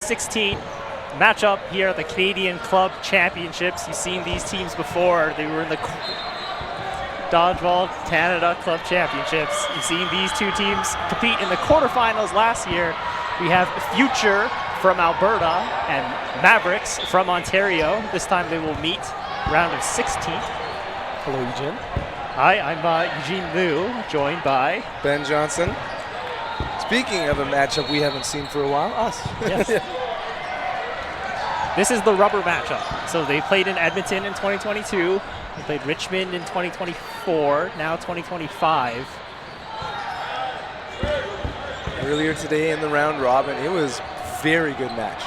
16 matchup here at the Canadian Club Championships. You've seen these teams before. They were in the Dodgeball Canada Club Championships. You've seen these two teams compete in the quarterfinals last year. We have Future from Alberta and Mavericks from Ontario. This time they will meet round of 16. Hello, Eugene. Hi, I'm Eugene Liu, joined by Ben Johnson. Speaking of a matchup we haven't seen for a while, us. Yes. This is the rubber matchup. So they played in Edmonton in 2022. They played Richmond in 2024, now 2025. Earlier today in the round robin, it was a very good match.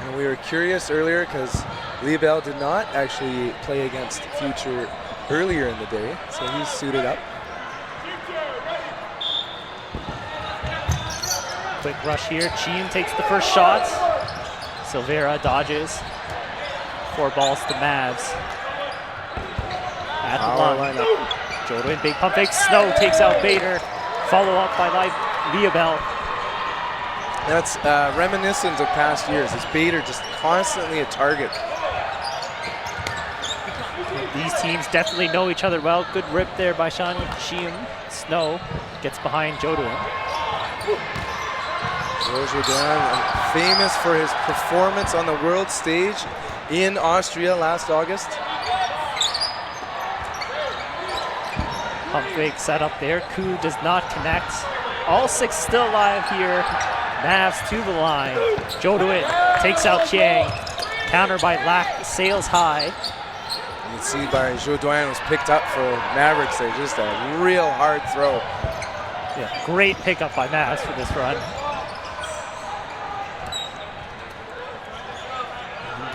And we were curious earlier because Liebel did not actually play against Future earlier in the day, so he's suited up. Quick rush here. Cheem takes the first shot. Silvera dodges. 4 balls to Mavs. At the line. Jordan, big pump fake. Snow takes out Bader. Follow up by Liebel. That's reminiscent of past years. Is Bader just constantly a target? These teams definitely know each other well. Good rip there by Sean Cheem. Snow gets behind Jodoin. Jodoin, famous for his performance on the world stage in Austria last August. Pump fake set up there. Koo does not connect. All 6 still alive here. Mavs to the line. Jodoin takes out Chiang. Counter by Lack, sails high. You can see by Jodoin was picked up for Mavericks there. Just a real hard throw. Yeah, great pickup by Mavs for this run.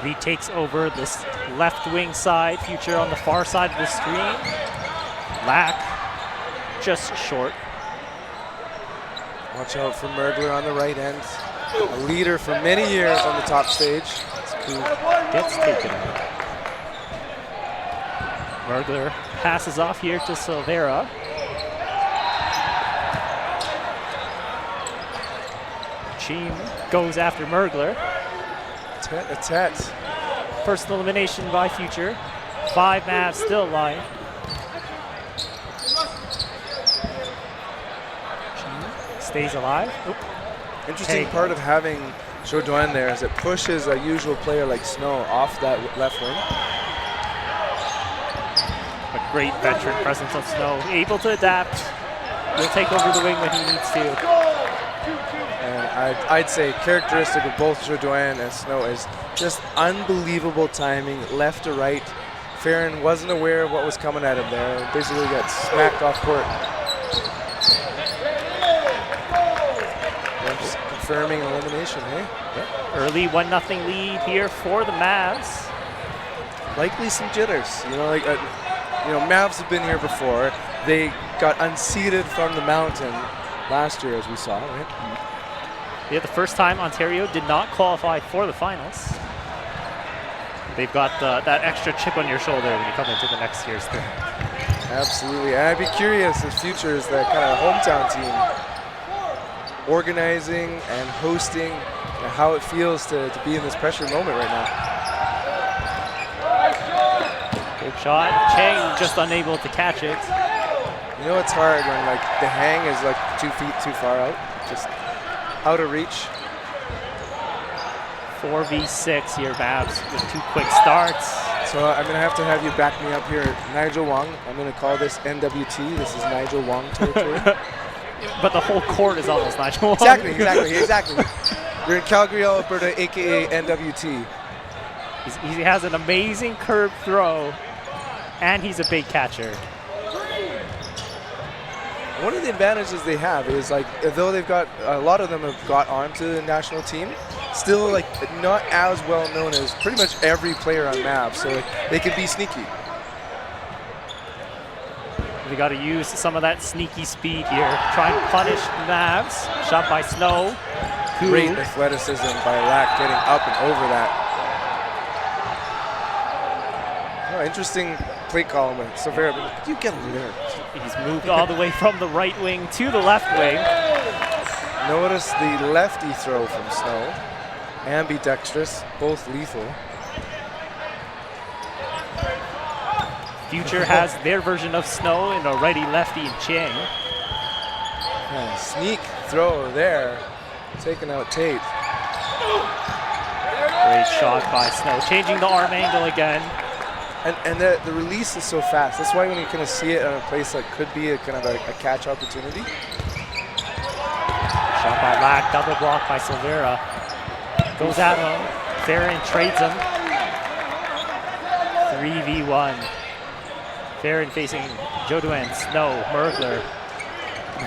He takes over this left wing side. Future on the far side of the screen. Lack just short. Watch out for Mergler on the right end. A leader for many years on the top stage. Gets taken out. Mergler passes off here to Silvera. Cheem goes after Mergler. A First elimination by Future. 5 Mavs still alive. Stays alive. Oop. Interesting part of having Jodoin there is it pushes a usual player like Snow off that left wing. A great veteran presence of Snow. Able to adapt. He'll take over the wing when he needs to. And I'd say characteristic of both Jodoin and Snow is just unbelievable timing, left to right. Farron wasn't aware of what was coming at him there and basically got smacked off court. Just confirming elimination, hey? Yep. Early 1-0 lead here for the Mavs. Likely some jitters, Mavs have been here before. They got unseated from the mountain last year, as we saw, right? Yeah, the first time Ontario did not qualify for the finals. They've got that extra chip on your shoulder when you come into the next year's thing. Absolutely, and I'd be curious if Future is that kind of hometown team, organizing and hosting, and how it feels to be in this pressure moment right now. Good shot. Chang just unable to catch it. It's hard when the hang is 2 feet too far out, just out of reach. 4v6 here, Mavs, with 2 quick starts. So I'm going to have you back me up here. Nigel Wong, I'm going to call this NWT. This is Nigel Wong territory. But the whole court is almost Nigel Wong. Exactly. We're in Calgary, Alberta, a.k.a. NWT. He has an amazing curved throw, and he's a big catcher. One of the advantages they have is though they've got a lot of them have got onto the national team, still not as well known as pretty much every player on Mavs, so they can be sneaky. We got to use some of that sneaky speed here. Try and punish Mavs. Shot by Snow. Great athleticism by Lack getting up and over that. Oh, interesting play call with Silvera, but you get over there. He's moved all the way from the right wing to the left wing. Notice the lefty throw from Snow. Ambidextrous, both lethal. Future has their version of Snow in a righty-lefty and Chang. Yeah, sneak throw there, taking out Tate. Great shot by Snow, changing the arm angle again. And the release is so fast. That's why when you kind of see it in a place that could be a kind of a catch opportunity. Shot by Lack, double block by Silvera. Goes at him, Farron trades him. 3v1. Farron facing Jodoin, Snow, Mergler.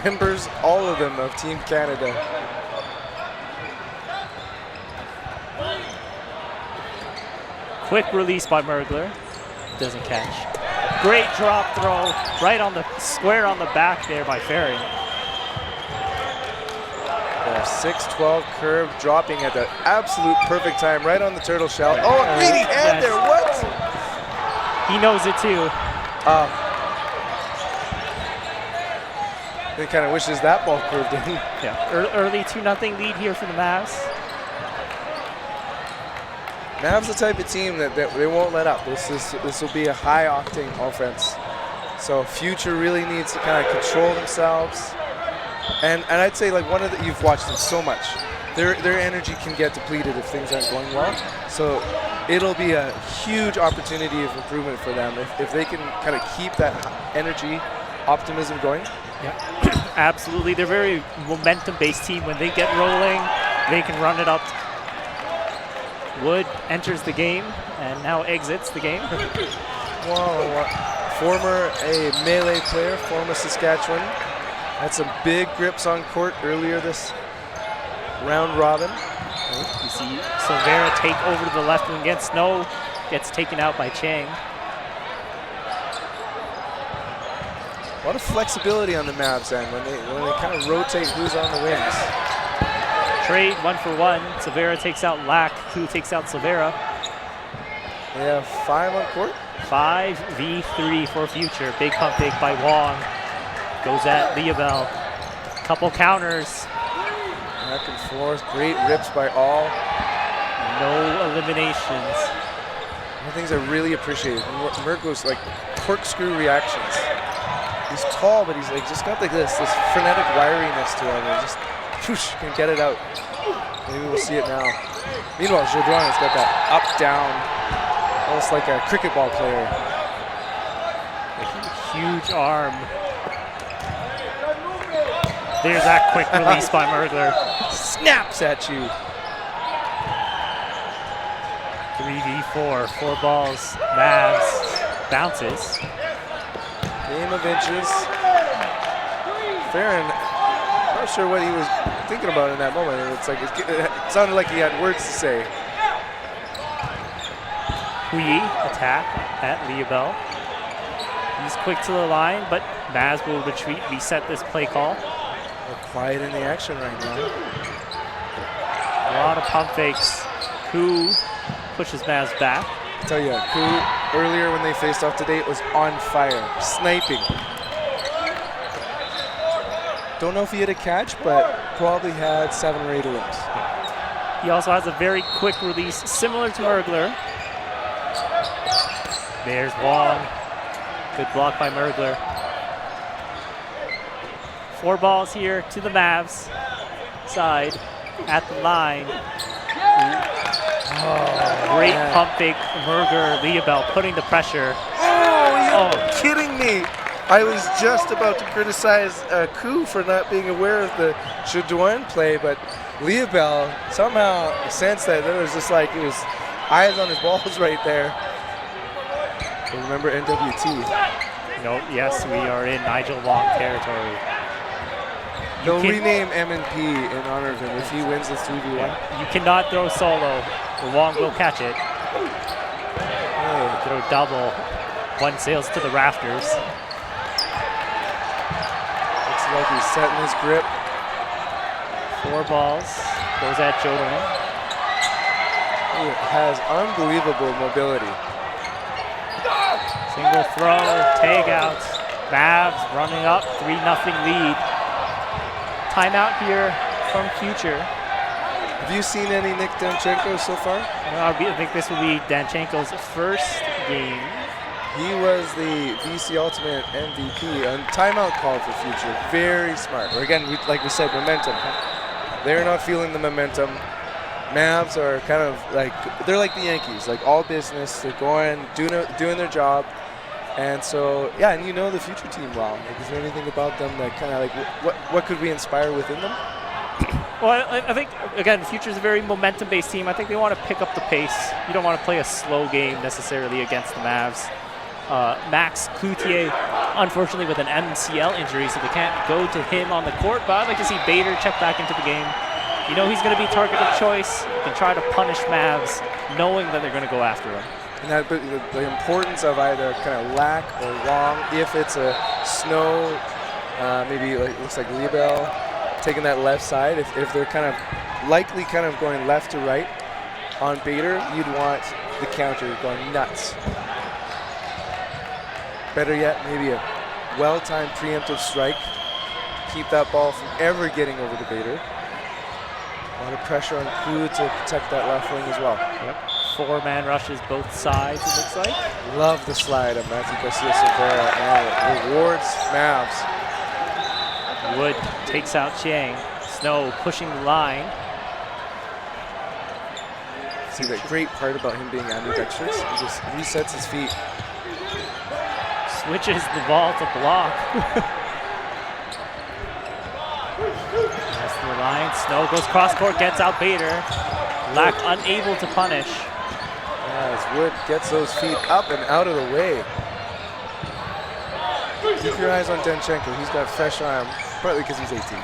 Members, all of them, of Team Canada. Quick release by Mergler. Doesn't catch. Great drop throw, right on the square on the back there by Farron. The 6-12 curve dropping at the absolute perfect time, right on the turtle shell. Oh, a greedy hand there, what? He knows it too. He kind of wishes that ball curved in. Yeah, early 2-0 lead here for the Mavs. Mavs the type of team that they won't let up. This will be a high octane offense. So Future really needs to kind of control themselves. And I'd say like you've watched them so much. Their energy can get depleted if things aren't going well. So it'll be a huge opportunity of improvement for them if they can kind of keep that energy, optimism going. Yeah, absolutely. They're a very momentum-based team. When they get rolling, they can run it up. Wood enters the game and now exits the game. Whoa, former melee player, former Saskatchewan. Had some big grips on court earlier this round robin. You see Silvera take over to the left wing against Snow. Gets taken out by Chang. A lot of flexibility on the Mavs end when they kind of rotate who's on the wings. Trade 1-for-1. Silvera takes out Lack, who takes out Silvera. They have 5 on court. 5v3 for Future. Big pump fake by Wong. Goes at Leobel. Couple counters. Back and forth. Great rips by all. No eliminations. One of the things I really appreciate, Merck goes like corkscrew reactions. He's tall, but he's like just got like this frenetic wiriness to him. And just whoosh, can get it out. Maybe we'll see it now. Meanwhile, Jodoin has got that up down, almost like a cricket ball player. A huge arm. There's that quick release by Mergler. Snaps at you. 3v4, 4 balls. Mavs bounces. Game of inches. Farron, not sure what he was thinking about in that moment. It's like it sounded like he had words to say. Hui attack at Leobel. He's quick to the line, but Mavs will retreat, reset this play call. We're quiet in the action right now. A lot of pump fakes. Ku pushes Mavs back. I tell you, Ku earlier when they faced off today was on fire, sniping. Don't know if he had a catch, but probably had 7 or 8 limbs. He also has a very quick release, similar to Mergler. There's Wong. Good block by Mergler. 4 balls here to the Mavs side at the line. Oh, great pump fake, Merger, Leobel putting the pressure. Oh, you're kidding me. I was just about to criticize Ku for not being aware of the Jodoin play, but Leobel somehow sensed that there was just like, it was eyes on his balls right there. Remember NWT? No, yes, we are in Nigel Wong territory. They'll rename M&P in honor of him if he wins this 3v1. Yeah. You cannot throw solo. Wong will catch it. Throw double. One sails to the rafters. Looks like he's setting his grip. 4 balls. Goes at Jodoin. He has unbelievable mobility. Single throw, tag out. Mavs running up, 3-0 lead. Timeout here from Future. Have you seen any Nick Danchenko so far? I think this will be Danchenko's first game. He was the VC Ultimate MVP. And timeout call for Future. Very smart. Again, like we said, momentum. They're not feeling the momentum. Mavs are kind of like, they're like the Yankees, like all business. They're going, doing their job. And so, yeah, and you know the Future team well. Like, is there anything about them that kind of like, what could we inspire within them? Well, I think, again, Future's a very momentum-based team. I think they want to pick up the pace. You don't want to play a slow game necessarily against the Mavs. Max Cloutier, unfortunately, with an MCL injury, so they can't go to him on the court. But I'd like to see Bader check back into the game. You know he's going to be target of choice. You can try to punish Mavs, knowing that they're going to go after him. And that, but the importance of either kind of Lack or Wong, if it's a Snow, maybe like looks like Liebel, taking that left side, if they're kind of likely kind of going left to right on Bader, you'd want the counter going nuts. Better yet, maybe a well-timed preemptive strike. Keep that ball from ever getting over to Bader. A lot of pressure on Klu to protect that left wing as well. Yep. 4-man rushes both sides, it looks like. Love the slide of Matthew Garcia-Silveira and rewards Mavs. Wood takes out Chiang. Snow pushing the line. See, the great part about him being ambidextrous, he just resets his feet. Switches the ball to block. That's the line. Snow goes cross court, gets out Bader. Lack unable to punish. As Wood gets those feet up and out of the way. Keep your eyes on Danchenko. He's got fresh arm, partly because he's 18.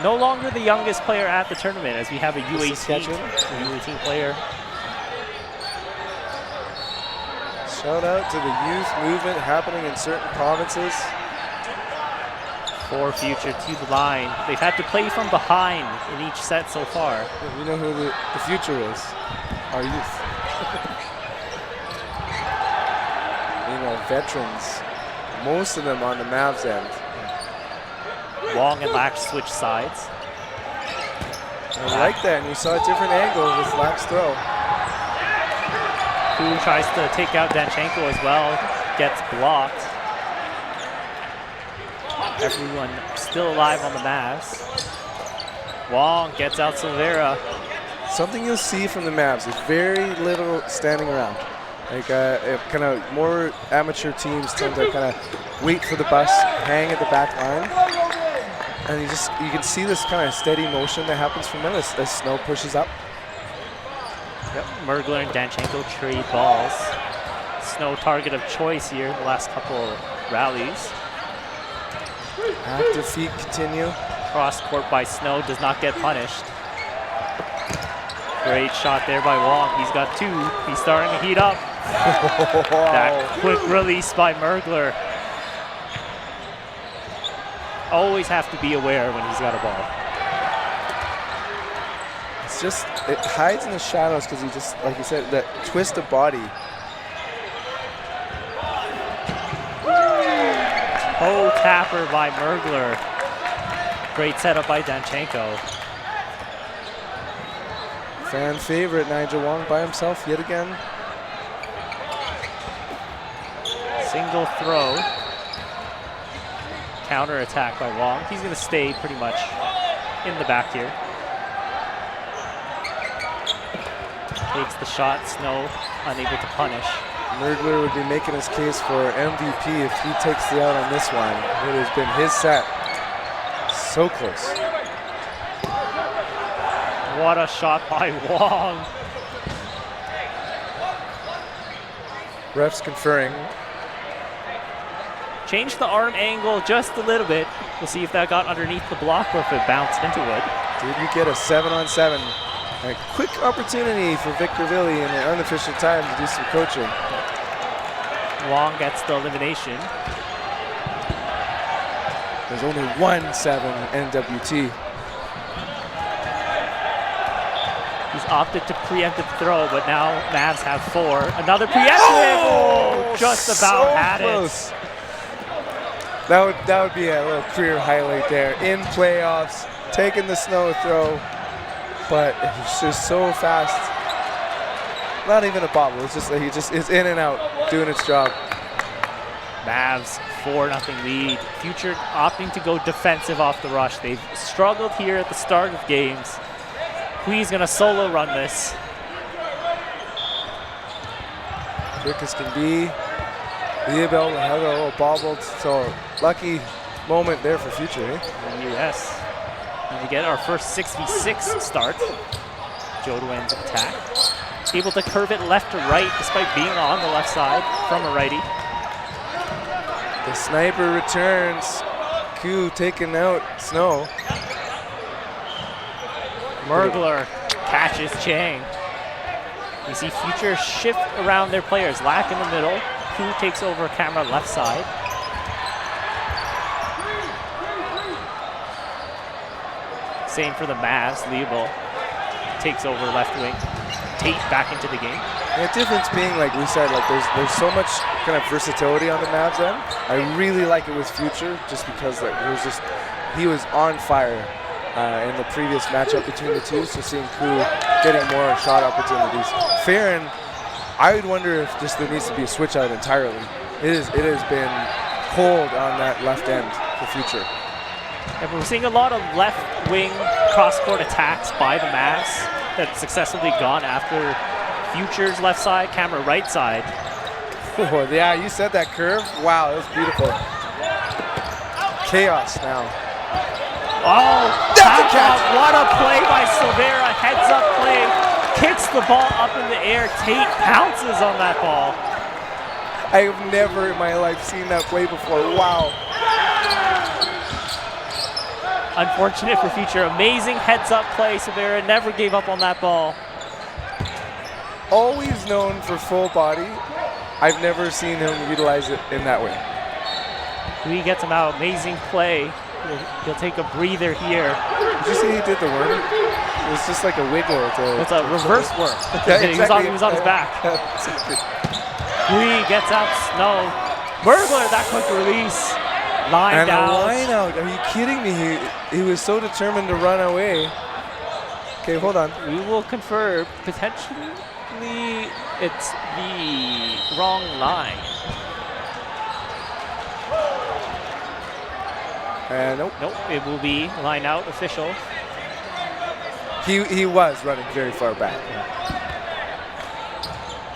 No longer the youngest player at the tournament, as we have a U18 player. Shout out to the youth movement happening in certain provinces. For Future to the line. They've had to play from behind in each set so far. We know who the future is. Our youth. Meanwhile, veterans, most of them on the Mavs end. Wong and Lack switch sides. I like that, and you saw a different angle with Lack's throw. Koo tries to take out Danchenko as well, gets blocked. Everyone still alive on the Mavs. Wong gets out Silveira. Something you'll see from the Mavs is very little standing around. Like kind of more amateur teams tend to kind of wait for the bus, hang at the back line, and you can see this kind of steady motion that happens from them as Snow pushes up. Yep. Mergler and Danchenko trade balls. Snow target of choice here the last couple of rallies. Active feet continue. Cross court by Snow, does not get punished. Great shot there by Wong. He's got two. He's starting to heat up. That quick release by Mergler. Always have to be aware when he's got a ball. It's just, it hides in the shadows because he just, like you said, that twist of body. Toe tapper by Mergler. Great setup by Danchenko. Fan favorite, Nigel Wong by himself yet again. Single throw. Counter attack by Wong. He's going to stay pretty much in the back here. Takes the shot. Snow unable to punish. Mergler would be making his case for MVP if he takes the out on this one. It has been his set. So close. What a shot by Wong. Refs conferring. Change the arm angle just a little bit. We'll see if that got underneath the block or if it bounced into it. Did we get a 7-on-7? A quick opportunity for Victor Villi in the unofficial time to do some coaching. Wong gets the elimination. There's only 1-7 NWT. He's opted to preemptive throw, but now Mavs have 4. Another preemptive! Oh, just about had close. it. That would be a little career highlight there. In playoffs, taking the snow throw, but it's just so fast. Not even a bobble. It's just like he just is in and out, doing its job. Mavs 4-0 lead. Future opting to go defensive off the rush. They've struggled here at the start of games. Hui's gonna solo run this. Quick as can be. Leobel had a little bobbled, so lucky moment there for Future, eh? Yes. And we get our first 6v6 start. Jodoan's attack. Able to curve it left to right despite being on the left side from a righty. The sniper returns. Q taking out Snow. Mergler catches Chang. We see Future shift around their players. Lack in the middle. Q takes over camera left side. Same for the Mavs. Leobel takes over left wing. Tate back into the game. The difference being, like we said, like there's so much kind of versatility on the Mavs end. I really like it with Future just because like he was on fire in the previous matchup between the two. So seeing Ku getting more shot opportunities. Farron, I would wonder if just there needs to be a switch out entirely. It has been cold on that left end for Future. And we're seeing a lot of left wing cross-court attacks by the Mavs that successfully gone after Future's left side, camera right side. Oh, yeah, you said that curve. Wow, that was beautiful. Chaos now. Oh, that's a catch. What a play by Silvera. Heads up play. Kicks the ball up in the air. Tate pounces on that ball. I've never in my life seen that play before. Wow. Unfortunate for Future. Amazing heads-up play. Silvera never gave up on that ball. Always known for full body. I've never seen him utilize it in that way. He gets him out. Amazing play. He'll take a breather here. Did you see he did the worm? It was just like a wiggle. It's a reverse worm. Yeah, exactly. He was on his back. Hui gets out Snow. Mergler, that quick release. Lined out. And a line out. Are you kidding me? He was so determined to run away. Okay, hold on. We will confirm. Potentially, it's the wrong line. Nope. Nope, it will be line out official. He was running very far back.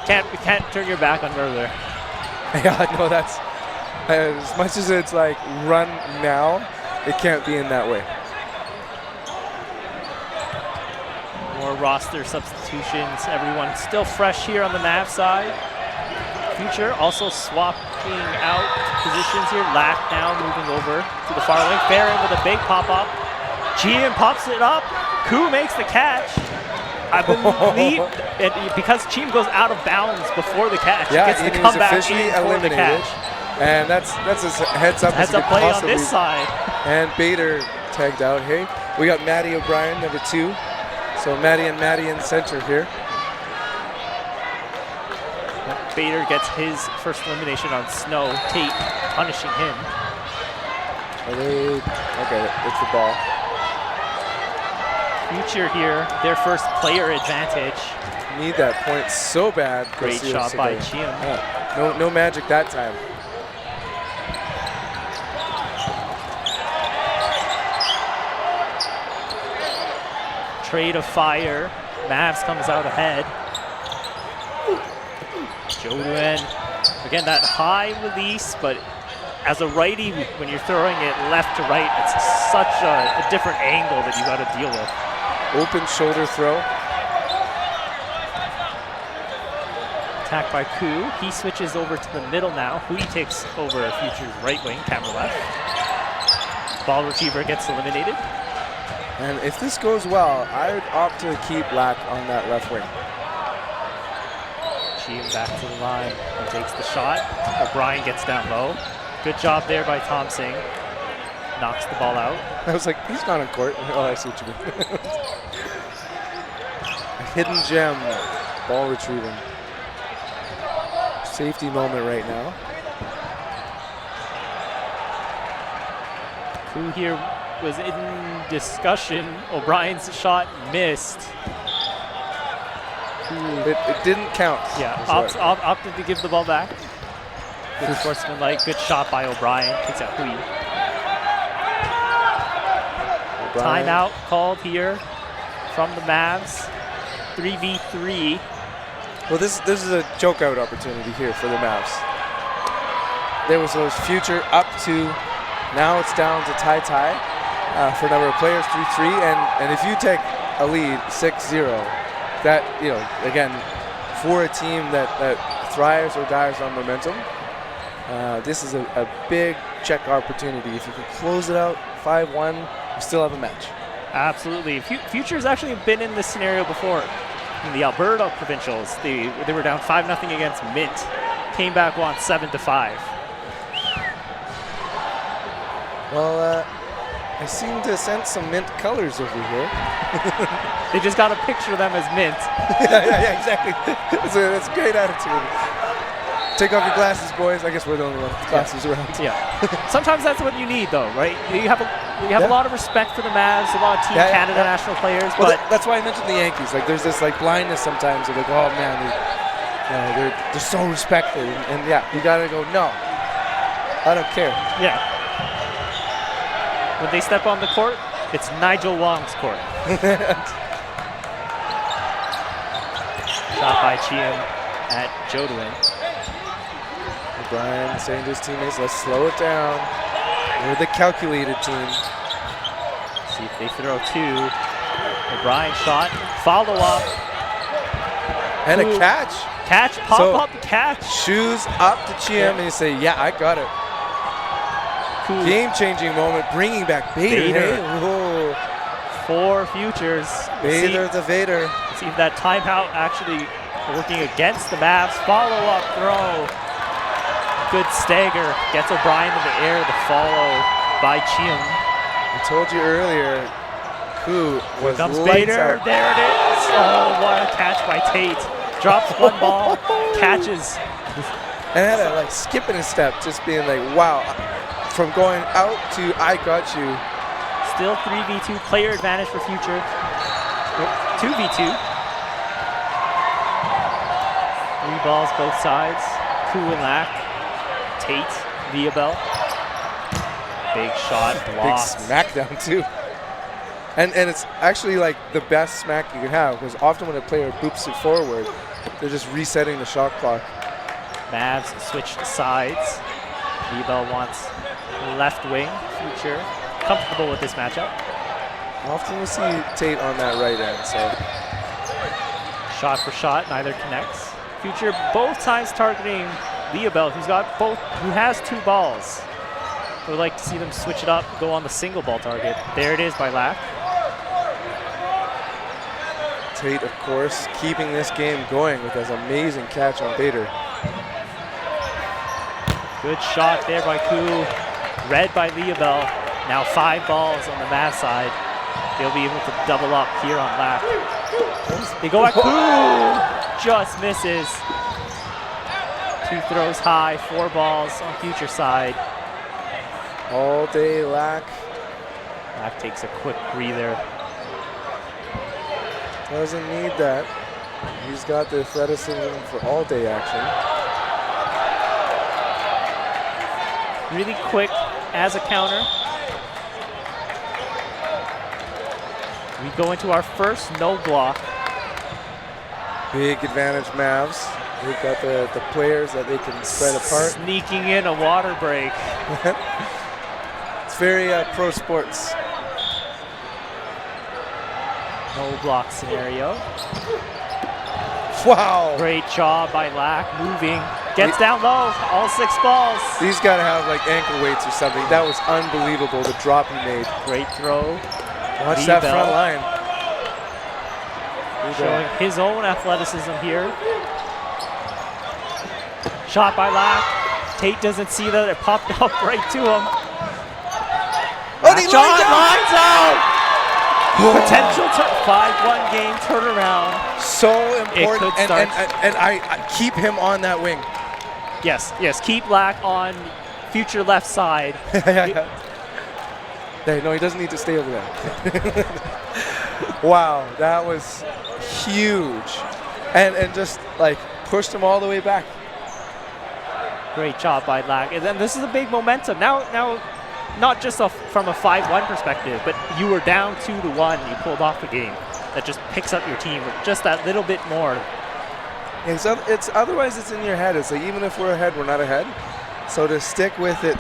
Can't turn your back on Mergler. Yeah, no, that's as much as it's like run now, it can't be in that way. More roster substitutions. Everyone still fresh here on the Mav side. Future also swapping out positions here. Lack now moving over to the far wing. Farron with a big pop-up. GM pops it up. Ku makes the catch. I believe because Chim goes out of bounds before the catch, he gets to come back in for the catch. And that's as heads up Heads up play on this side. And Bader tagged out. Hey, we got Matty O'Brien, number 2. So Matty in center here. Bader gets his first elimination on Snow. Tate punishing him. Okay, it's the ball. Future here, their first player advantage. Need that point so bad. Great shot by Chim. Yeah. No magic that time. Trade of fire. Mavs comes out ahead. Jodoan, again, that high release, but as a righty, when you're throwing it left to right, it's such a different angle that you got to deal with. Open shoulder throw. Attack by Ku. He switches over to the middle now. Hui takes over Future's right wing, camera left. Ball retriever gets eliminated. And if this goes well, I would opt to keep Lack on that left wing. Chim back to the line and takes the shot. O'Brien gets down low. Good job there by Thompson. Knocks the ball out. I was like, he's not on court. Oh, I see what you mean. A hidden gem. Ball retrieving. Safety moment right now. Ku here was in discussion. O'Brien's shot missed. It didn't count. Yeah, opted to give the ball back. Good sportsmanlike, good shot by O'Brien. Takes out Hui. Timeout called here from the Mavs. 3v3. Well, this is a choke out opportunity here for the Mavs. There was those future up to, now it's down to tie for a number of players, 3-3, and if you take a lead 6-0, that, you know, again, for a team that thrives or dies on momentum, this is a big check opportunity. If you can close it out 5-1, you still have a match. Absolutely. Future's actually been in this scenario before. In the Alberta Provincials, they were down 5-0 against Mint. Came back, won 7-5. Well, I seem to sense some Mint colors over here. They just got to picture them as Mint. yeah, exactly. That's a great attitude. Take off your glasses, boys. I guess we're the only ones with glasses around. Yeah. Sometimes that's what you need, though, right? You have a lot of respect for the Mavs, a lot of Team Canada national players. Well, but that's why I mentioned the Yankees. Like, there's this like blindness sometimes of like, oh man, they're so respected, and yeah, you gotta go. No, I don't care. Yeah. When they step on the court, it's Nigel Wong's court. Shot by Chiem at Jodwin. O'Brien saying to his teammates, let's slow it down. We're the calculated team. See if they throw two. O'Brien shot, follow up. And a catch. Catch, pop up, catch. Shoes up to Chiem and you say, yeah, I got it. Cool. Game-changing moment, bringing back Bader. Hey? For Futures. Bader the Vader. See if that timeout actually working against the Mavs. Follow-up throw. Good stagger. Gets O'Brien in the air. The follow by Chiem. I told you earlier, Koo was comes lights Bader. out. There it is. Oh, what a catch by Tate. Drops one ball, catches. And had a like skip in his step, just being like, wow. From going out to I got you. Still 3v2 player advantage for Future. 2v2. 3 balls both sides. Koo and Lack. Tate, Viabel. Big shot, blocked. Big smackdown too. And it's actually like the best smack you can have, because often when a player boops it forward, they're just resetting the shot clock. Mavs switched sides. Viabel wants left wing. Future comfortable with this matchup. Often we see Tate on that right end, so. Shot for shot, neither connects. Future both times targeting Viabel, who has 2 balls. I would like to see them switch it up, go on the single ball target. There it is by Lack. Tate, of course, keeping this game going with his amazing catch on Bader. Good shot there by Koo. Read by Viabel. Now 5 balls on the Mavs side. They'll be able to double up here on Lack. They go at Koo. Just misses. 2 throws high, 4 balls on Future side. All day Lack. Lack takes a quick breather. Doesn't need that. He's got the athleticism for all day action. Really quick as a counter. We go into our first no block. Big advantage Mavs. They've got the players that they can spread apart. Sneaking in a water break. It's very pro sports. No block scenario. Wow. Great job by Lack, moving. Gets down low, all 6 balls. He's got to have like ankle weights or something. That was unbelievable, the drop he made. Great throw. Watch that front line. Showing his own athleticism here. Shot by Lack. Tate doesn't see that. It popped up right to him. Oh, he lines out! Potential 5-1 game turnaround. So important. It could start. And I keep him on that wing. Yes. Keep Lack on Future left side. No, he doesn't need to stay over there. Wow, that was huge. And just like pushed him all the way back. Great job by Lack. And then this is a big momentum. Now not just from a 5-1 perspective, but you were down 2-1. You pulled off the game. That just picks up your team with just that little bit more. It's otherwise it's in your head. It's like even if we're ahead, we're not ahead. So to stick with it,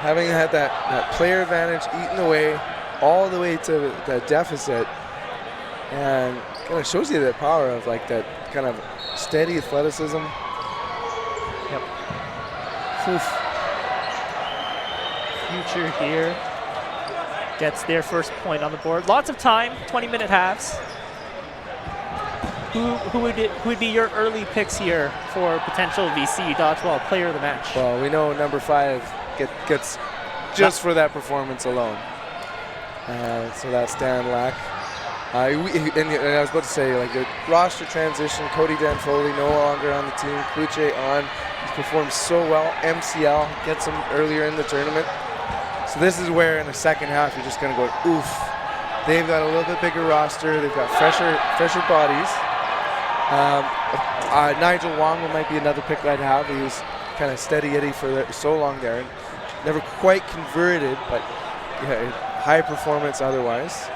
having had that player advantage eaten away all the way to the deficit, and kind of shows you the power of like that kind of steady athleticism. Yep. Oof. Future here gets their first point on the board. Lots of time, 20-minute halves. Who would be your early picks here for potential VC Dodgeball player of the match? Well, we know number 5 gets just for that performance alone. So that's Dan Lack. And I was about to say, like the roster transition, Cody Dan Foley no longer on the team, Kluche on. He's performed so well. MCL gets him earlier in the tournament. So this is where in the second half you're just going to go, oof. They've got a little bit bigger roster. They've got fresher bodies. Nigel Wong might be another pick I'd have. He was kind of steady Eddie for so long there. And never quite converted, but yeah, high performance otherwise.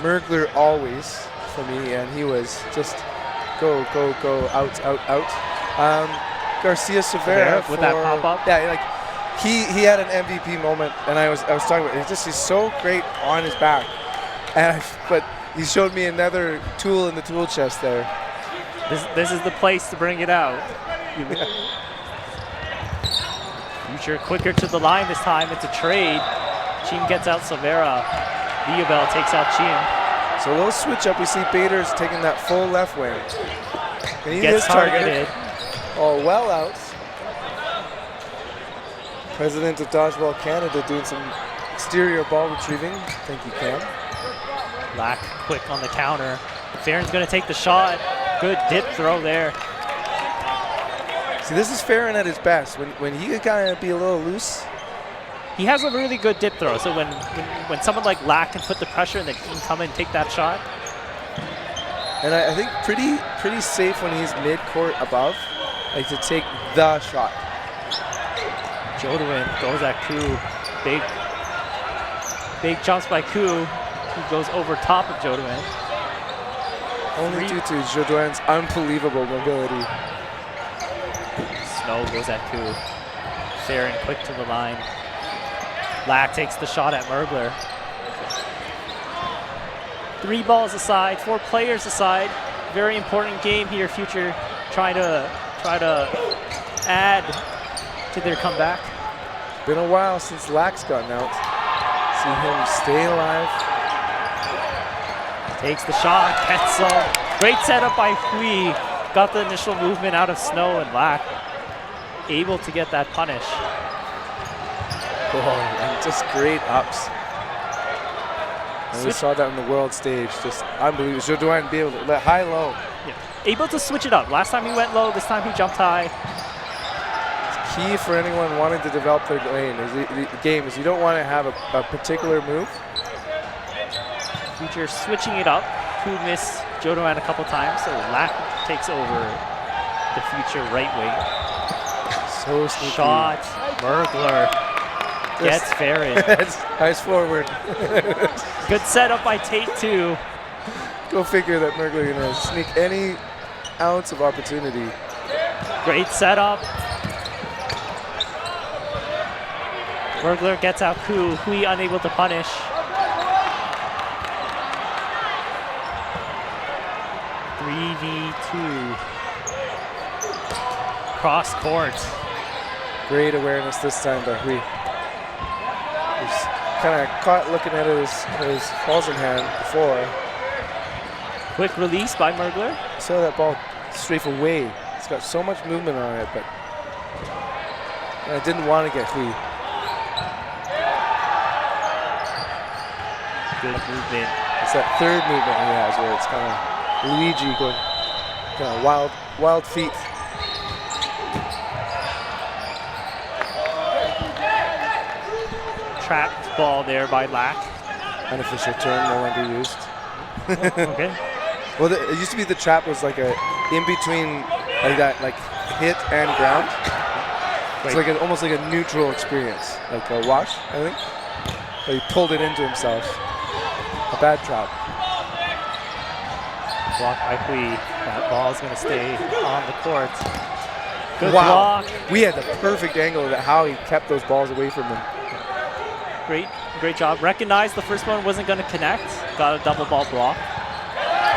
Mergler always for me, and he was just go, out. Garcia Severa with that pop-up. Yeah, like he had an MVP moment, and I was talking about it. He's so great on his back, but he showed me another tool in the tool chest there. This is the place to bring it out. Future quicker to the line this time. It's a trade. Chiem gets out Silvera. Viabel takes out Chiem. So a little switch up. We see Bader's taking that full left wing. And he Gets is targeted. targeted. Oh, well out. President of Dodgeball Canada doing some exterior ball retrieving. Thank you, Cam. Lack quick on the counter. Farron's going to take the shot. Good dip throw there. See, this is Farron at his best. When he could kind of be a little loose. He has a really good dip throw. So when someone like Lack can put the pressure and then he can come and take that shot. And I think pretty safe when he's mid-court above, like to take the shot. Jodwin goes at Koo. Big jumps by Koo. He goes over top of Jodwin. Only due to Jodwin's unbelievable mobility. Snow goes at Koo. Farron quick to the line. Lack takes the shot at Mergler. 3 balls aside, 4 players aside. Very important game here. Future trying to add to their comeback. Been a while since Lack's gotten out. See him stay alive. Takes the shot. Ketzel. Great setup by Hui. Got the initial movement out of Snow, and Lack able to get that punish. Oh, and just great ups. And we saw that on the world stage. Just unbelievable. Jodwin be able to let high-low. Yeah. Able to switch it up. Last time he went low, this time he jumped high. It's key for anyone wanting to develop their game is you don't want to have a particular move. Future switching it up. Who missed Jodwin a couple times, so Lack takes over the Future right wing. So sneaky. Shot. Mergler gets Farron. Nice forward. Good setup by Tate too. Go figure that Mergler gonna sneak any ounce of opportunity. Great setup. Mergler gets out Koo. Hui unable to punish. (3v2) cross court. Great awareness this time by Hui. He's kind of caught looking at his balls in hand before. Quick release by Mergler. Saw that ball strafe away. It's got so much movement on it, but I didn't want to get Hui. Good movement. It's that third movement he has where it's kind of Luigi going kind of wild feet. trapped ball there by Lack. Unofficial term, no longer used. Okay. Well, it used to be the trap was like a in between, like that, like hit and ground. It's like almost like a neutral experience, like a wash, I think. But he pulled it into himself. A bad trap. Block by Hui. That ball is going to stay on the court. Good block. We had the perfect angle of how he kept those balls away from him. Great job. Recognized the first one wasn't going to connect. Got a double ball block.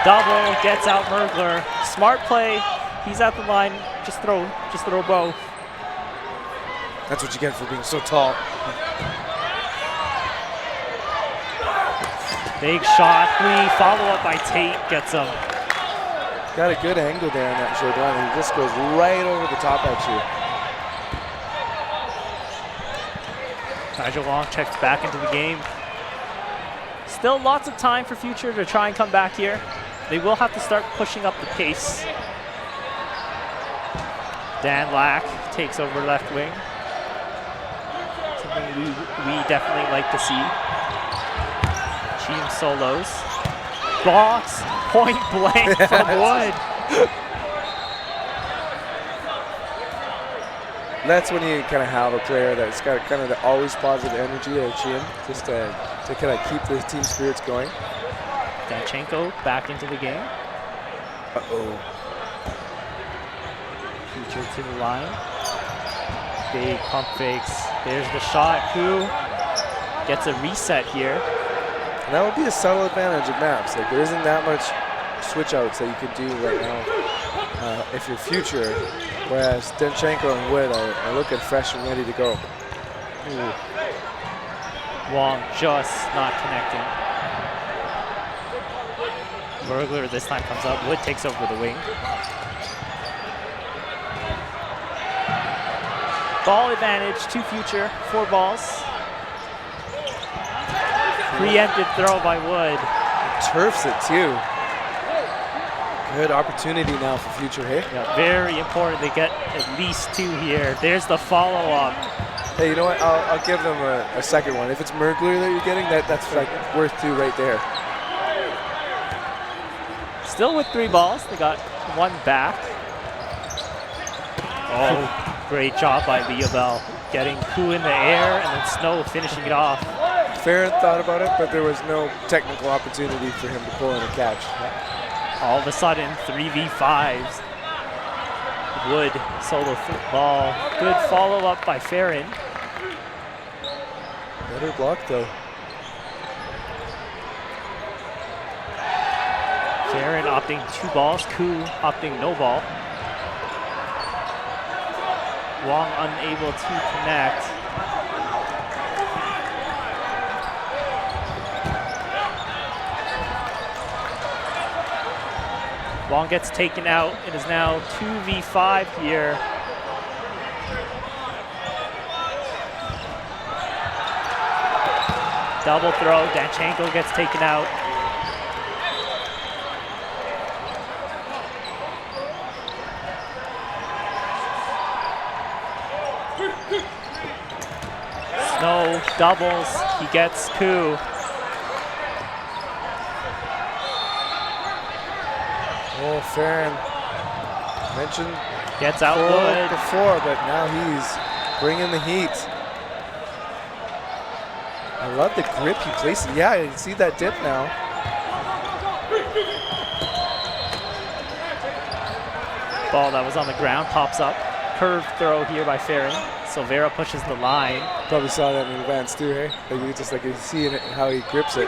Double, gets out Mergler. Smart play. He's at the line. Just throw both. That's what you get for being so tall. Big shot. Hui, follow up by Tate. Gets him. Got a good angle there on that shoulder line. He just goes right over the top at you. Nigel Wong checks back into the game. Still lots of time for Future to try and come back here. They will have to start pushing up the pace. Dan Lack takes over left wing. Something we definitely like to see. Team solos. Blocks, point blank from Wood. That's when you kind of have a player that's got kind of the always positive energy at Chim, just to kind of keep the team spirits going. Danchenko back into the game. Uh-oh. Future to the line. Big pump fakes. There's the shot. Who gets a reset here. And that would be a subtle advantage of maps. Like, there isn't that much switch outs that you can do right now if you're Future, whereas Danchenko and Wood are looking fresh and ready to go. Ooh. Wong just not connecting. Mergler this time comes up. Wood takes over the wing. Ball advantage to Future. 4 balls. Preempted throw by Wood. Turfs it too. Good opportunity now for Future, hey? Yeah, very important. They get at least 2 here. There's the follow-up. Hey, you know what? I'll give them a second one. If it's Mergler that you're getting, that's like worth 2 right there. Still with 3 balls. They got 1 back. Oh, great job by Leobel. Getting Koo in the air and then Snow finishing it off. Farron thought about it, but there was no technical opportunity for him to pull in a catch. All of a sudden, 3v5s. Wood solo ball. Good follow-up by Farron. Better block, though. Farron opting 2 balls. Koo opting no ball. Wong unable to connect. Wong gets taken out. It is now 2v5 here. Double throw. Danchenko gets taken out. Snow doubles. He gets Koo. Oh, Farron mentioned Gets out Wood before, but now he's bringing the heat. I love the grip he places. Yeah, you see that dip now. Ball that was on the ground pops up. Curve throw here by Farron. Silvera pushes the line. Probably saw that in advance too, hey? Like you just you see it, how he grips it.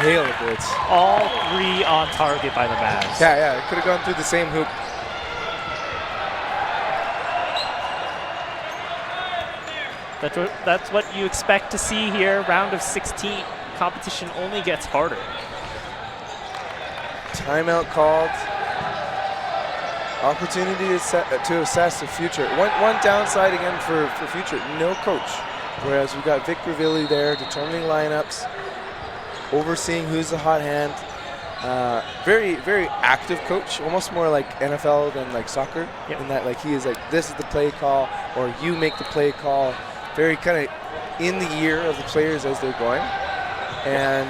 Hail of blitz. All 3 on target by the Mavs. Yeah, it could have gone through the same hoop. That's what you expect to see here. Round of 16. Competition only gets harder. Timeout called. Opportunity to assess the Future. One downside again for Future, no coach. Whereas we've got Vic Ravilli there determining lineups, overseeing who's the hot hand. Very, very active coach, almost more like NFL than like soccer. Yep. In that, like, he is like, this is the play call, or you make the play call. Very kind of in the ear of the players as they're going, and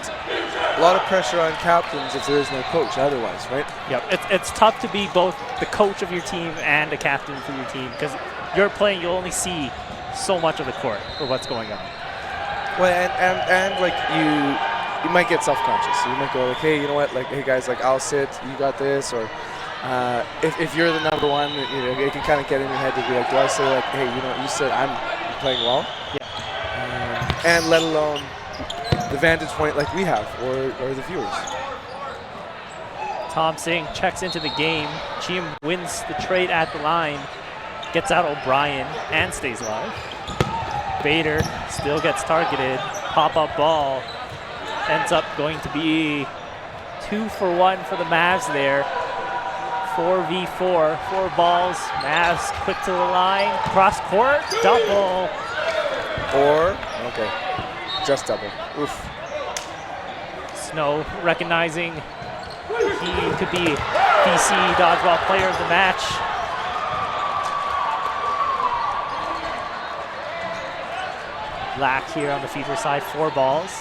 a lot of pressure on captains if there is no coach otherwise, right? Yep, it's tough to be both the coach of your team and a captain for your team, because you're playing, you'll only see so much of the court or what's going on. Well, and like you might get self-conscious. You might go like, hey, you know what? Like, hey guys, like, I'll sit. You got this. Or if you're the number one, you know, it can kind of get in your head to be like, do I say like, hey, you know, you said I'm playing well? Yeah. And let alone the vantage point like we have, or the viewers. Tom Singh checks into the game. Chiem wins the trade at the line, gets out O'Brien, and stays alive. Bader still gets targeted. Pop-up ball ends up going to be 2 for 1 for the Mavs there. 4v4, 4 balls. Mavs quick to the line, cross court, double. Or, okay, just double. Oof. Snow recognizing he could be BC Dodgeball player of the match. Lack here on the feature side, 4 balls,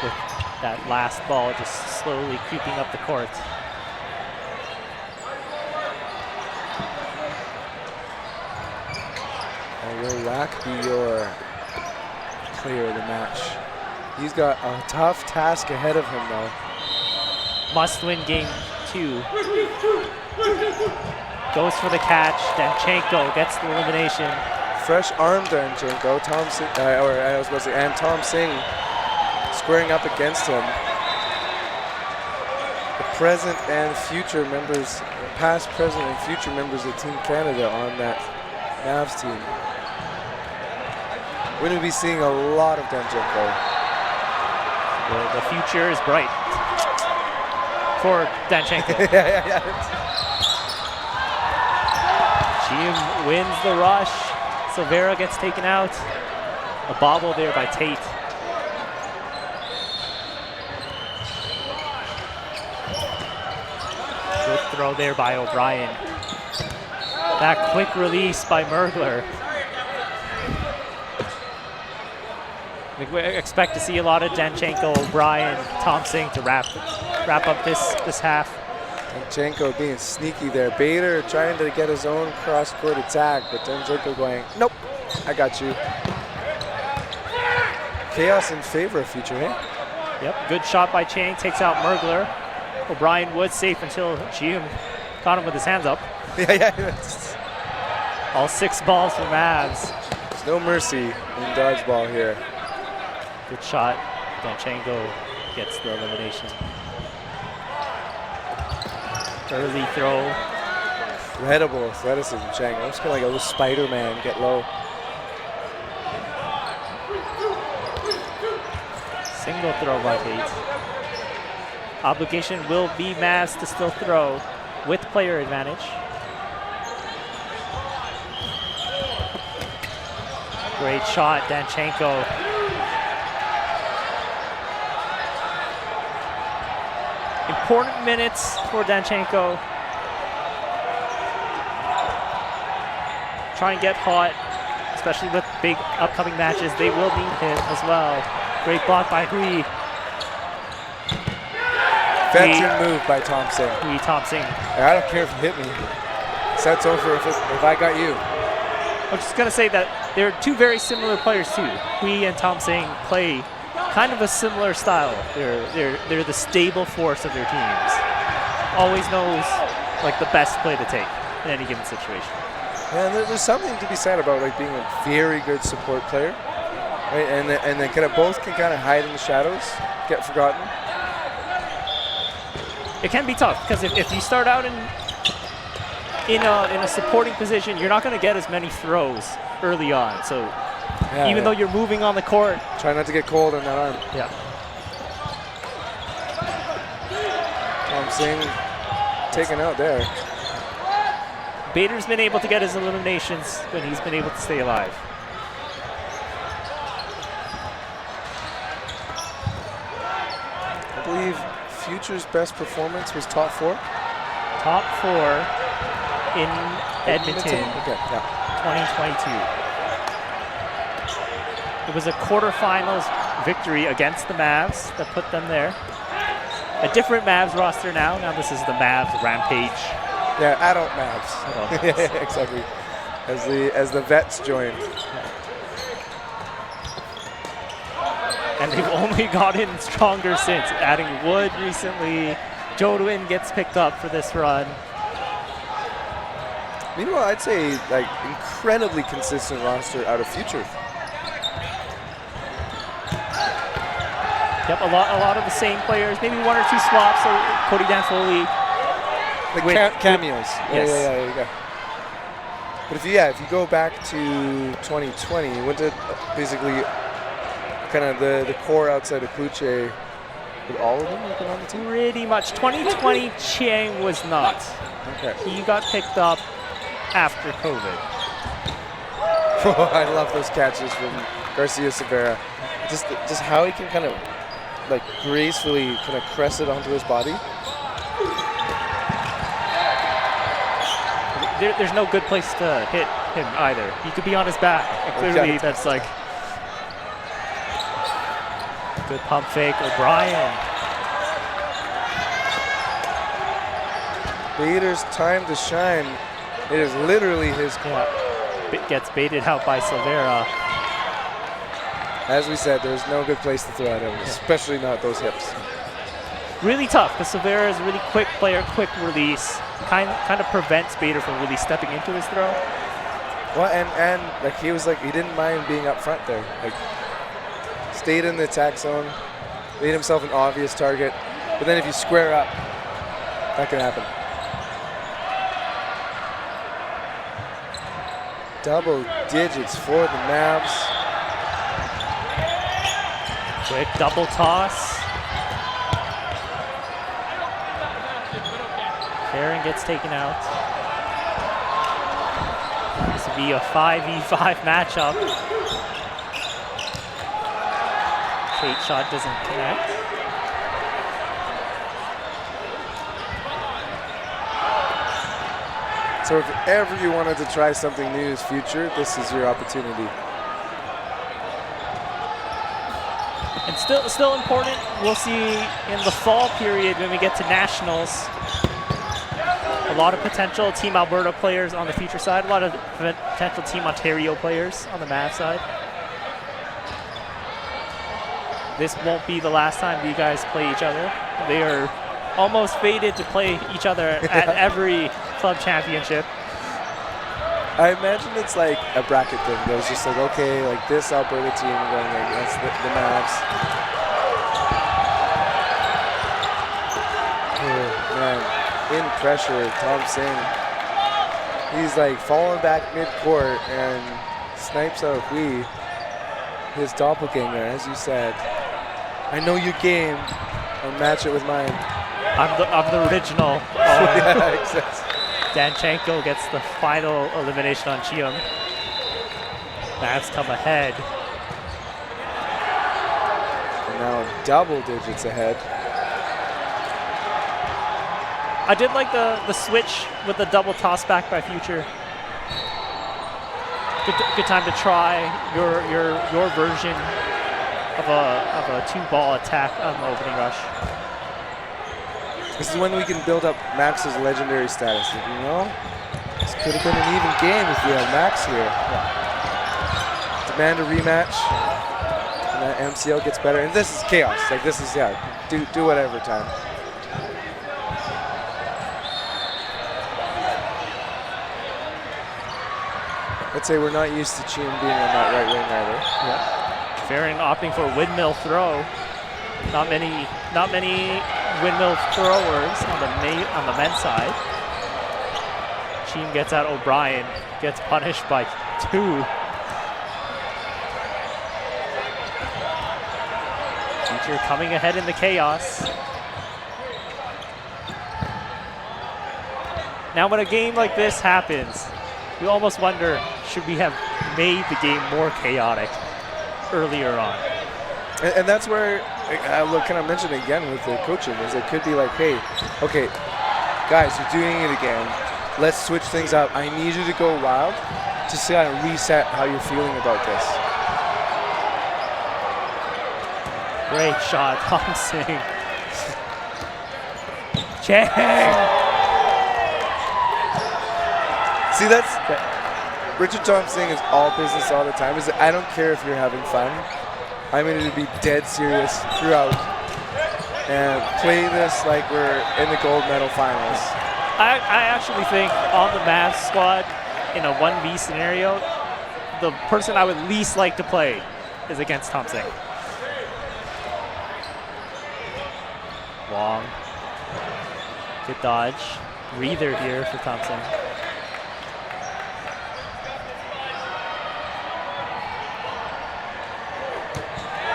with that last ball just slowly creeping up the court. And will Lack be your player of the match? He's got a tough task ahead of him, though. Must win game 2. Goes for the catch. Danchenko gets the elimination. Fresh arm Danchenko, Tom Singh, and Tom Singh squaring up against him. The present and future members, past, present, and future members of Team Canada on that Mavs team. We're going to be seeing a lot of Danchenko. The future is bright for Danchenko. yeah. Chiem wins the rush. Silvera gets taken out. A bobble there by Tate. Good throw there by O'Brien. That quick release by Mergler. We expect to see a lot of Danchenko, O'Brien, Tom Singh to wrap up this half. Danchenko being sneaky there. Bader trying to get his own cross-court attack, but Danchenko going, nope, I got you. Chaos in favor of future, eh? Yep, good shot by Chang, takes out Mergler. O'Brien was safe until Chiem caught him with his hands up. Yeah. All 6 balls for Mavs. There's no mercy in dodgeball here. Good shot. Danchenko gets the elimination. Early throw. Incredible athleticism, Chang. Almost kind of like a little Spider-Man, get low. Single throw by Tate. Obligation will be Mavs to still throw with player advantage. Great shot, Danchenko. Important minutes for Danchenko. Try and get hot, especially with big upcoming matches. They will need him as well. Great block by Hui. Veteran move by Tom Singh. Hui Tom Singh. I don't care if you hit me. Set's over if I got you. I'm just going to say that they're 2 very similar players too. Hui and Tom Singh play kind of a similar style. They're the stable force of their teams. Always knows like the best play to take in any given situation. And there's something to be said about like being a very good support player, right? And then kind of both can kind of hide in the shadows, get forgotten. It can be tough because if you start out in a supporting position, you're not going to get as many throws early on. So even though you're moving on the court, try not to get cold in that arm. Yeah. Tom Singh taken out there. Bader's been able to get his eliminations when he's been able to stay alive. I believe Future's best performance was top 4? Top 4 in Edmonton, Okay, yeah. 2022. It was a quarterfinals victory against the Mavs that put them there. A different Mavs roster now. Now this is the Mavs Rampage. Yeah, adult Mavs. Adult Mavs. Exactly. As the vets joined. And they've only gotten stronger since, adding Wood recently. Jodwin gets picked up for this run. Meanwhile, I'd say like incredibly consistent roster out of Future. Yep, a lot of the same players. Maybe 1 or 2 swaps. So Cody Danfoley. Like cameos. Yes. Yeah. But if you go back to 2020, you went to basically kind of the core outside of Kluche. With all of them looking on the team? Pretty much. 2020, Chiang was not. Okay. He got picked up after COVID. I love those catches from Garcia Severa. Just how he can kind of like gracefully kind of crest it onto his body. There's no good place to hit him either. He could be on his back. And clearly, that's like good pump fake. O'Brien. Bader's time to shine. It is literally his clock. Gets baited out by Silvera. As we said, there's no good place to throw at him, especially not those hips. Really tough because Silvera is a really quick player, quick release. Kind of prevents Bader from really stepping into his throw. Well, and like he didn't mind being up front there. Like stayed in the attack zone, made himself an obvious target. But then if you square up, that can happen. Double digits for the Mavs. Quick double toss. Farron gets taken out. This will be a 5v5 matchup. Fake shot doesn't connect. So if ever you wanted to try something new as Future, this is your opportunity. And still important, we'll see in the fall period when we get to Nationals. A lot of potential Team Alberta players on the Future side, a lot of potential Team Ontario players on the Mav side. This won't be the last time you guys play each other. They are almost fated to play each other at every club championship. I imagine it's like a bracket thing. There's just like, okay, like this Alberta team going against the Mavs. Oh, man, in pressure, Tom Singh. He's like falling back mid-court and snipes out Hui, his doppelganger, as you said. I know your game. I'll match it with mine. I'm the original. Yeah, exactly. Danchenko gets the final elimination on Chiam. Mavs come ahead. And now double digits ahead. I did like the switch with the double toss back by Future. Good time to try your version of a 2-ball attack on the opening rush. This is when we can build up Max's legendary status. You know, this could have been an even game if we had Max here. Yeah. Demand a rematch, and that MCL gets better. And this is chaos. Like this is do whatever time. Let's say we're not used to Chiam being on that right wing either. Yeah. Farron opting for a windmill throw. Not many windmill throwers on the men's side. Chiam gets out O'Brien, gets punished by 2. Future coming ahead in the chaos. Now when a game like this happens, we almost wonder, should we have made the game more chaotic earlier on? And that's where look, can I mention it again with the coaching? Is it could be like, hey, okay, guys, you're doing it again. Let's switch things up. I need you to go wild to kind of reset how you're feeling about this. Great shot, Thompson. Chang. See, that's Richard Thompson is all business all the time. Is I don't care if you're having fun. I'm going to be dead serious throughout and play this like we're in the gold medal finals. I actually think on the Mavs squad, in a 1v scenario, the person I would least like to play is against Thompson. Long. Good dodge. Breather here for Thompson.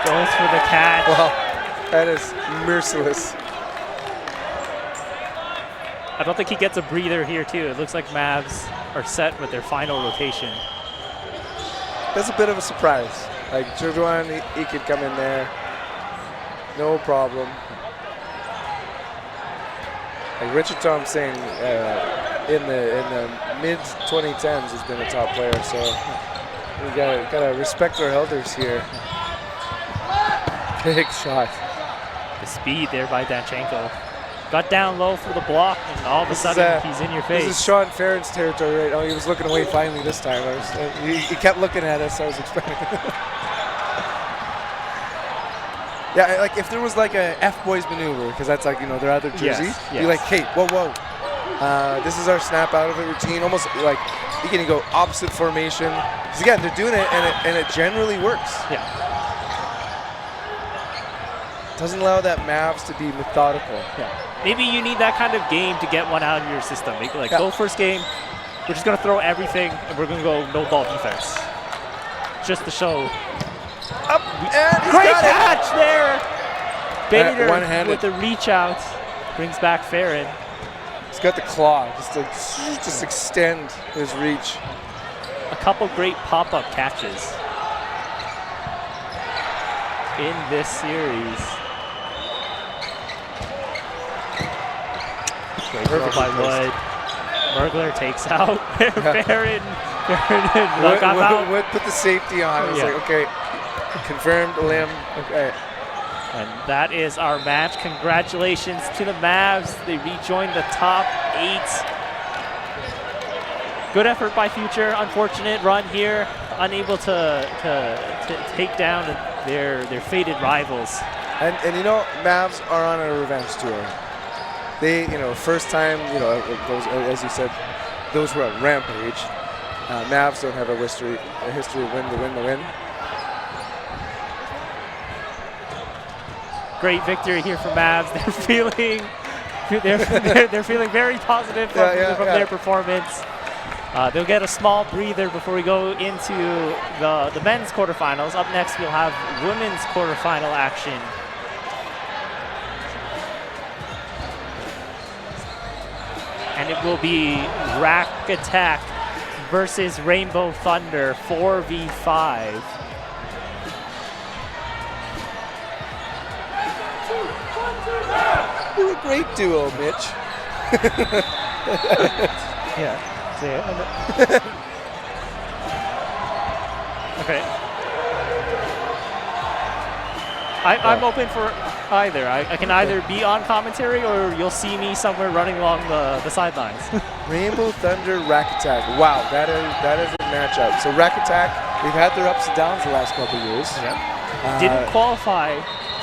Goes for the catch. Wow, that is merciless. I don't think he gets a breather here, too. It looks like Mavs are set with their final rotation. That's a bit of a surprise. Like, Jordan, he could come in there. No problem. Like Richard Thompson in the mid-2010s has been a top player, so we gotta respect our elders here. Big shot. The speed there by Danchenko. Got down low for the block, and all of a sudden he's in your face. This is Sean Farron's territory right now. He was looking away finally this time. He kept looking at us. I was expecting. Yeah, like if there was like a F-Boys maneuver, because that's like, you know, their other jersey. Yes. You're like, hey, whoa. This is our snap out of it routine. Almost like you can go opposite formation. Because again, they're doing it, and it generally works. Yeah. Doesn't allow that Mavs to be methodical. Yeah. Maybe you need that kind of game to get one out of your system. Maybe like, go first game, we're just going to throw everything, and we're going to go no ball defense. Just to show. Up, and he's Great got catch there! Bader one-handed with the reach out brings back Farron. He's got the claw, just to extend his reach. A couple great pop-up catches in this series. Great throw by Wood. Mergler takes out Farron. Wood put the safety on. It was like, okay, confirmed limb. Okay. And that is our match. Congratulations to the Mavs. They rejoined the top 8. Good effort by Future. Unfortunate run here. Unable to take down their faded rivals. And you know, Mavs are on a revenge tour. They, you know, first time, you know, those, as you said, those were at Rampage. Mavs don't have a history of win to win. Great victory here for Mavs. They're feeling very positive from their performance. They'll get a small breather before we go into the men's quarterfinals. Up next, we'll have women's quarterfinal action. And it will be Rack Attack versus Rainbow Thunder 4v5. You're a great duo, Mitch. Yeah. Okay. I'm open for either. I can either be on commentary or you'll see me somewhere running along the sidelines. Rainbow Thunder, Rack Attack. Wow, that is a matchup. So Rack Attack, they've had their ups and downs the last couple of years. Didn't qualify